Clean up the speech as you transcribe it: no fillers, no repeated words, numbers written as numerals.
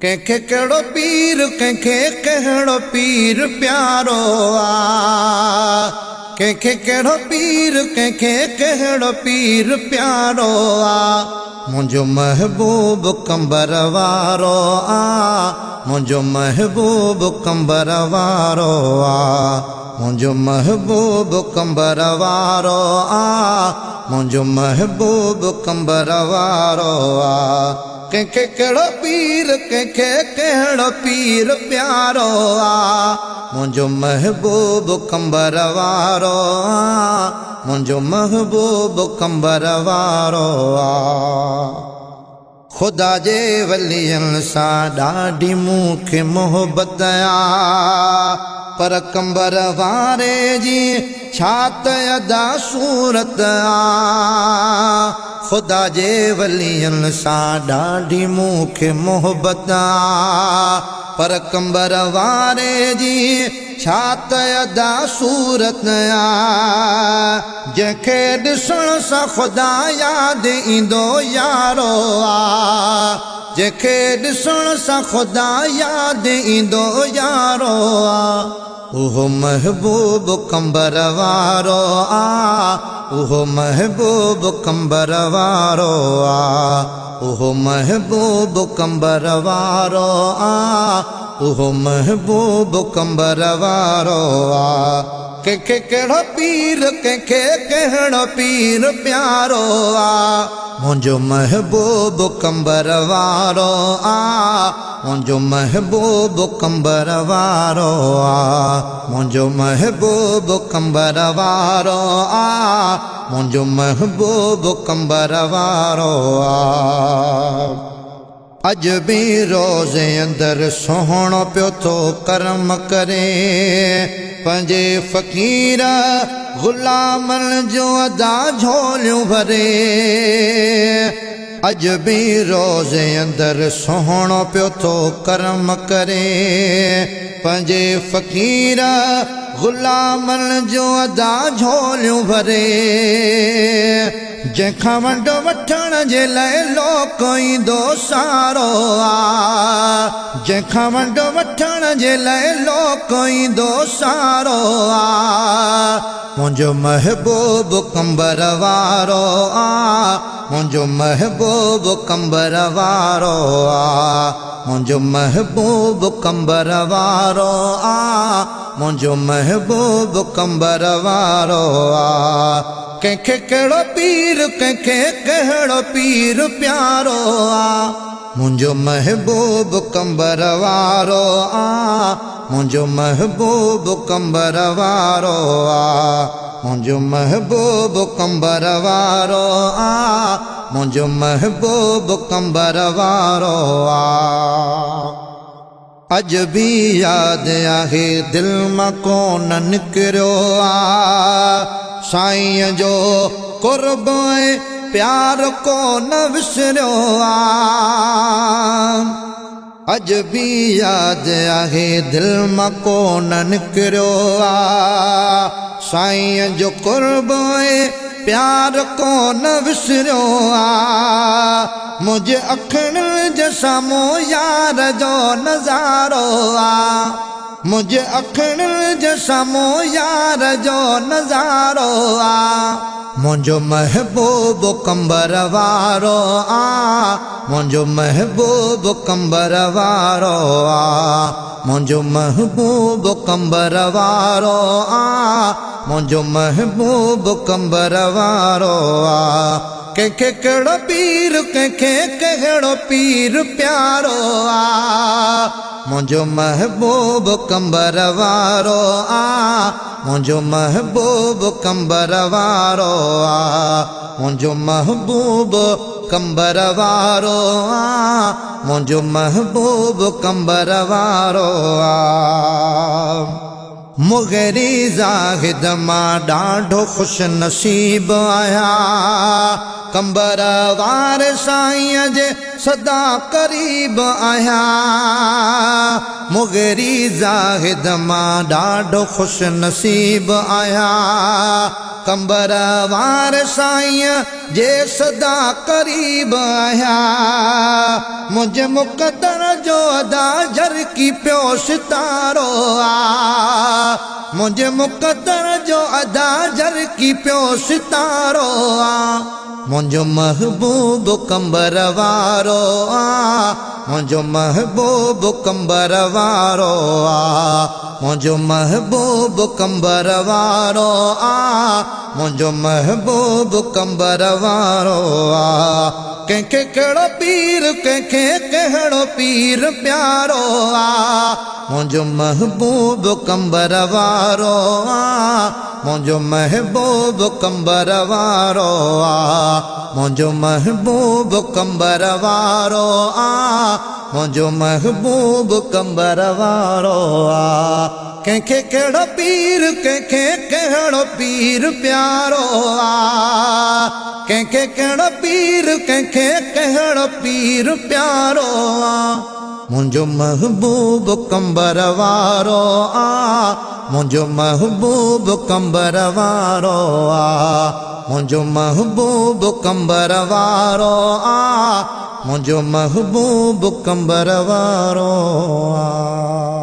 कंहिंखे कहिड़ो पीर कंहिंखे कहिड़ो पीर प्यारो आ कंहिंखे कहिड़ो पीर कंहिंखे कहिड़ो पीर प्यारो आ मुंहिंजो महबूब कंबर वारो आ मुंहिंजो महबूब कंबर वारो आ मुंहिंजो महबूब कंबर वारो आ मुंहिंजो महबूब कंबर वारो आ कंहिंखे कहिड़ो पीर कंहिंखे कहिड़ो पीर प्यारो आ मुंहिंजो महबूब कंबर वारो आ मुंहिंजो महबूब कंबर वारो आ ख़ुदा जे वलियनि सां ॾाढी मूंखे मोहबत आ पर कंबर वारे जी छा त अदा सूरत आ ख़ुदा जे वलियनि सां ॾाढी मूंखे मोहबत आ पर कंबर वारे जी छा त अदा सूरत आ जंहिंखे ॾिसण सां ख़ुदा यादि ईंदो यारो आ जंहिंखे ॾिसण सां ख़ुदा यादि ईंदो यारो आ उहो महबूब कंबर वारो आ उहो महबूब कंबर वारो आ उहो महबूब कंबर वारो आ उहो महबूब कंबर वारो आ कंहिंखे कहिड़ो पीर कंहिंखे कहिड़ो पीर प्यारो आ मुंहिंजो महबूब कंबर वारो आ मुंहिंजो महबूब कंबर वारो आ मुंहिंजो महबूब कंबर वारो आ मुंहिंजो महबूब कंबर वारो आ अॼु बि रोज़े अंदरि सुहिणो पियो थो कर्म करे पंहिंजे फ़क़ीर ग़ुलामनि जो अदा झोलियूं भरे अॼु बि रोज़े अंदरि सुहिणो पियो थो कर्म करे पंहिंजे फ़क़ीर ग़ुलामनि जो अदा झोलियूं भरे जंहिंखां वंड वठण जे लाइ लोक ईंदो सारो आ जंहिंखां वंड वठण जे लाइ लोक ईंदो सारो आ मुंहिंजो महबूब कंबर वारो आ मुंहिंजो महबूब कंबर वारो आ मुंहिंजो महबूब कंबर वारो आ मुंहिंजो महबूब कंबर वारो आ कंहिंखे कहिड़ो पीर कंहिंखे कहिड़ो पीर प्यारो आ मुंहिंजो महबूब कंबर वारो आ मुंहिंजो महबूब कंबर वारो आ मुंहिंजो महबूब कंबर वारो आ मुंहिंजो महबूब कंबर वारो आ अॼु बि यादि आहे दिलि मां कोन निकिरियो आ साईं जो क़ुर्ब ऐं प्यार कोन विसरियो आ अॼु बि यादि आहे दिलि मां कोन निकिरियो आ साईं जो क़ुर्ब ऐं प्यार कोन विसरियो आ मुंहिंजे अखियुनि जे साम्हूं यार जो नज़ारो आ मुंहिंजे अखियुनि जे साम्हूं यार जो नज़ारो आ मुंहिंजो महबूब कंबर वारो आ मुंहिंजो महबूब कंबर वारो आ मुंहिंजो महबूब कंबर वारो आ मुंहिंजो महबूब कंबर वारो आ कंहिंखे कहिड़ो पीर कंहिंखे कहिड़ो पीर प्यारो आ मुंहिंजो महबूब कंबर वारो आ मुंहिंजो महबूब कंबर वारो आ मुंहिंजो महबूब कंबर वारो आ मुंहिंजो महबूब कंबर वारो आ मुग़िरी ज़ाहिद मां ॾाढो ख़ुशि नसीब आहियां कंबर वार साईं जे सदा करीब आया मुगरी ज़ाहिद मां ॾाढो खुश नसीब आया कंबर वार साईं जे सदा करीब आया मुझे मुक़दर जो अदा झरकी पियो सितारो आ मुझे मुक़दर जो अदा झरकी पियो सितारो आ मुझो महबूब कंबर वारो आ मुझो महबूब कंबर वारो आ मुझो महबूब कंबर वारो आ मुझो महबूब कंबर वारो आ कंहिंखे कहिड़ो पीर कंहिंखे कहिड़ो पीर प्यारो आ मुझो महबूब कंबर वारो आ मुझो महबूब कंबर वारो आ मुझो महबूब कंबर वारो आ मुझो महबूब कंबर वारो आ कंहिंखे कहिड़ो पीर कंहिंखे कहिड़ो पीर प्यारो आ कंहिंखे कहिड़ो पीर कंहिंखे कहिड़ो पीर प्यारो आ मुझो महबूब कंबर वारो आ मुझो महबूब कंबर वारो आ मुझो महबूब कंबर वारो आ मुझो महबूब कंबर वारो आ।